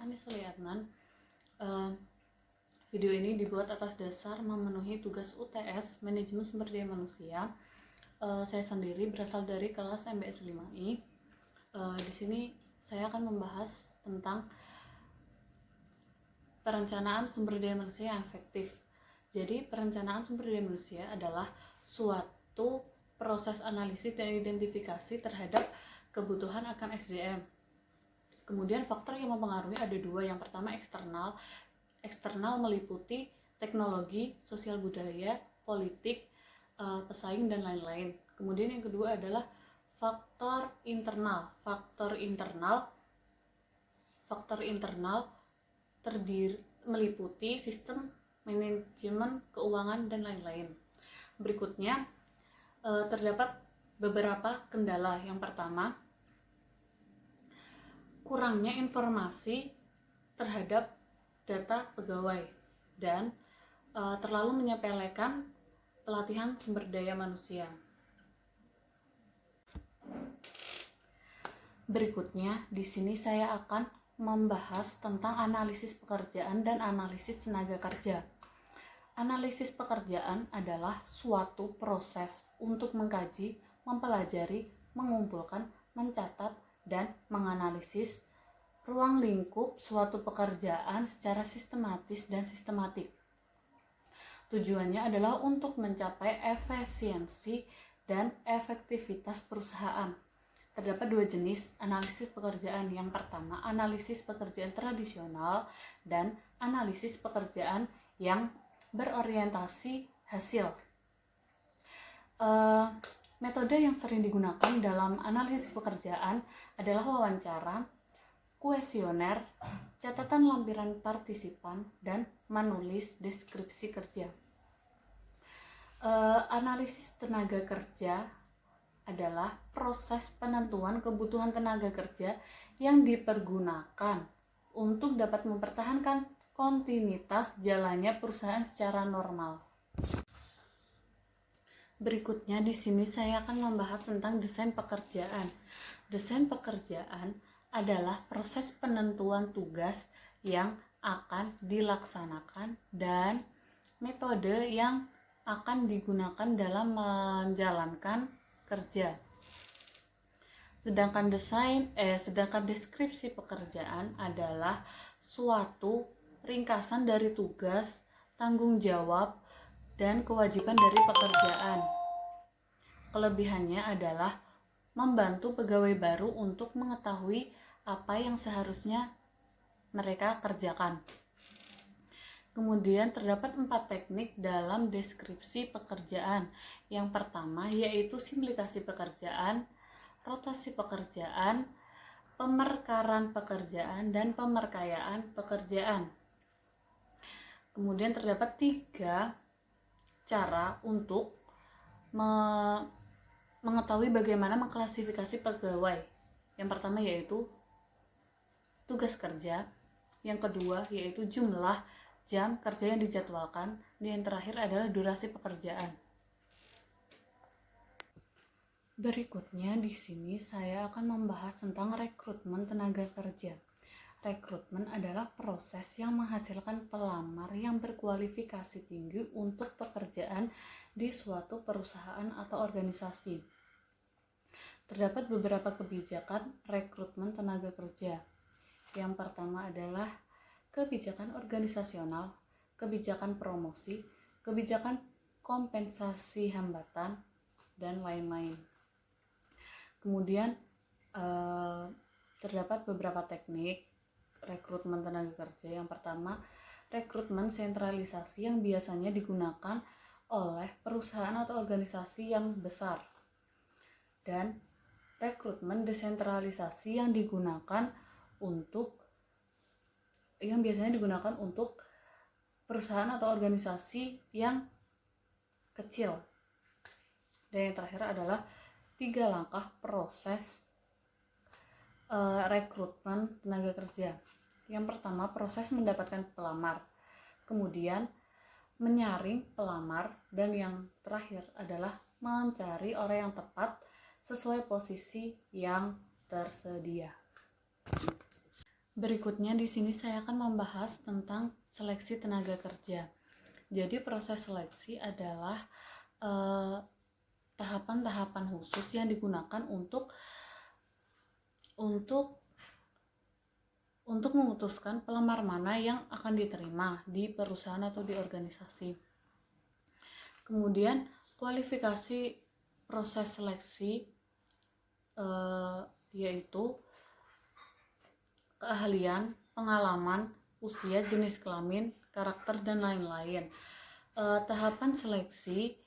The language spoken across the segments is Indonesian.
Anis Suliarman. Video ini dibuat atas dasar memenuhi tugas UTS Manajemen Sumber Daya Manusia. Saya sendiri berasal dari kelas MBS 5I. Di sini saya akan membahas tentang perencanaan sumber daya manusia yang efektif. Jadi, perencanaan sumber daya manusia adalah suatu proses analisis dan identifikasi terhadap kebutuhan akan SDM. Kemudian faktor yang mempengaruhi ada dua. Yang pertama eksternal meliputi teknologi, sosial budaya, politik, pesaing, dan lain-lain. Kemudian yang kedua adalah faktor internal. Faktor internal meliputi sistem manajemen keuangan dan lain-lain. Berikutnya terdapat beberapa kendala. Yang pertama, kurangnya informasi terhadap data pegawai dan terlalu menyepelekan pelatihan sumber daya manusia. Berikutnya, di sini saya akan membahas tentang analisis pekerjaan dan analisis tenaga kerja. Analisis pekerjaan adalah suatu proses untuk mengkaji, mempelajari, mengumpulkan, mencatat, dan menganalisis ruang lingkup suatu pekerjaan secara sistematis dan sistematik. Tujuannya adalah untuk mencapai efisiensi dan efektivitas perusahaan. Terdapat dua jenis analisis pekerjaan. Yang pertama, analisis pekerjaan tradisional dan analisis pekerjaan yang berorientasi hasil. Metode yang sering digunakan dalam analisis pekerjaan adalah wawancara, kuesioner, catatan lampiran partisipan, dan menulis deskripsi kerja. Analisis tenaga kerja adalah proses penentuan kebutuhan tenaga kerja yang dipergunakan untuk dapat mempertahankan kontinuitas jalannya perusahaan secara normal. Berikutnya di sini saya akan membahas tentang desain pekerjaan. Desain pekerjaan adalah proses penentuan tugas yang akan dilaksanakan dan metode yang akan digunakan dalam menjalankan kerja. Sedangkan deskripsi pekerjaan adalah suatu ringkasan dari tugas, tanggung jawab, dan kewajiban dari pekerjaan. Kelebihannya adalah membantu pegawai baru untuk mengetahui apa yang seharusnya mereka kerjakan. Kemudian terdapat 4 teknik dalam deskripsi pekerjaan. Yang pertama yaitu simplikasi pekerjaan, rotasi pekerjaan, pemerkaran pekerjaan, dan pemerkayaan pekerjaan. Kemudian terdapat 3 cara untuk mengetahui bagaimana mengklasifikasi pegawai. Yang pertama yaitu tugas kerja, yang kedua yaitu jumlah jam kerja yang dijadwalkan, dan yang terakhir adalah durasi pekerjaan. Berikutnya di sini saya akan membahas tentang rekrutmen tenaga kerja. Rekrutmen adalah proses yang menghasilkan pelamar yang berkualifikasi tinggi untuk pekerjaan di suatu perusahaan atau organisasi. Terdapat beberapa kebijakan rekrutmen tenaga kerja. Yang pertama adalah kebijakan organisasional, kebijakan promosi, kebijakan kompensasi hambatan, dan lain-lain. Kemudian terdapat beberapa teknik rekrutmen tenaga kerja. Yang pertama, rekrutmen sentralisasi yang biasanya digunakan oleh perusahaan atau organisasi yang besar, dan rekrutmen desentralisasi yang biasanya digunakan untuk perusahaan atau organisasi yang kecil. Dan yang terakhir adalah 3 langkah proses rekrutmen tenaga kerja. Yang pertama, proses mendapatkan pelamar, kemudian menyaring pelamar, dan yang terakhir adalah mencari orang yang tepat sesuai posisi yang tersedia. Berikutnya di sini saya akan membahas tentang seleksi tenaga kerja. Jadi proses seleksi adalah tahapan-tahapan khusus yang digunakan untuk memutuskan pelamar mana yang akan diterima di perusahaan atau di organisasi. Kemudian kualifikasi proses seleksi yaitu keahlian, pengalaman, usia, jenis kelamin, karakter, dan lain-lain. Tahapan seleksi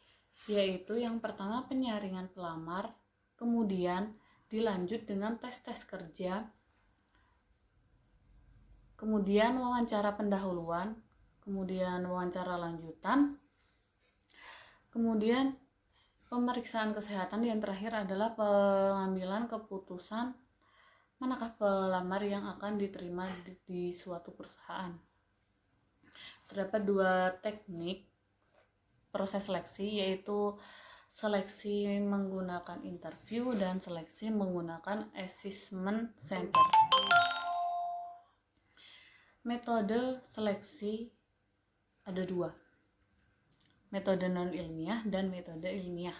yaitu yang pertama penyaringan pelamar, kemudian dilanjut dengan tes-tes kerja, kemudian wawancara pendahuluan, kemudian wawancara lanjutan, kemudian pemeriksaan kesehatan, yang terakhir adalah pengambilan keputusan manakah pelamar yang akan diterima di suatu perusahaan. Terdapat dua teknik proses seleksi, yaitu seleksi menggunakan interview dan seleksi menggunakan assessment center. Metode seleksi ada dua, metode non-ilmiah dan metode ilmiah.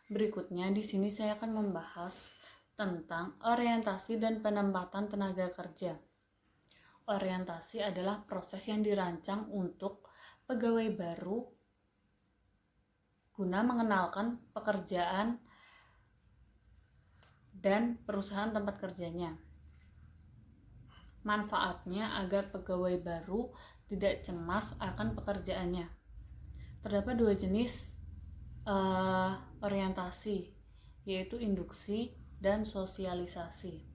Berikutnya di sini saya akan membahas tentang orientasi dan penempatan tenaga kerja. Orientasi adalah proses yang dirancang untuk pegawai baru guna mengenalkan pekerjaan dan perusahaan tempat kerjanya. Manfaatnya agar pegawai baru tidak cemas akan pekerjaannya. Terdapat dua jenis orientasi, yaitu induksi dan sosialisasi.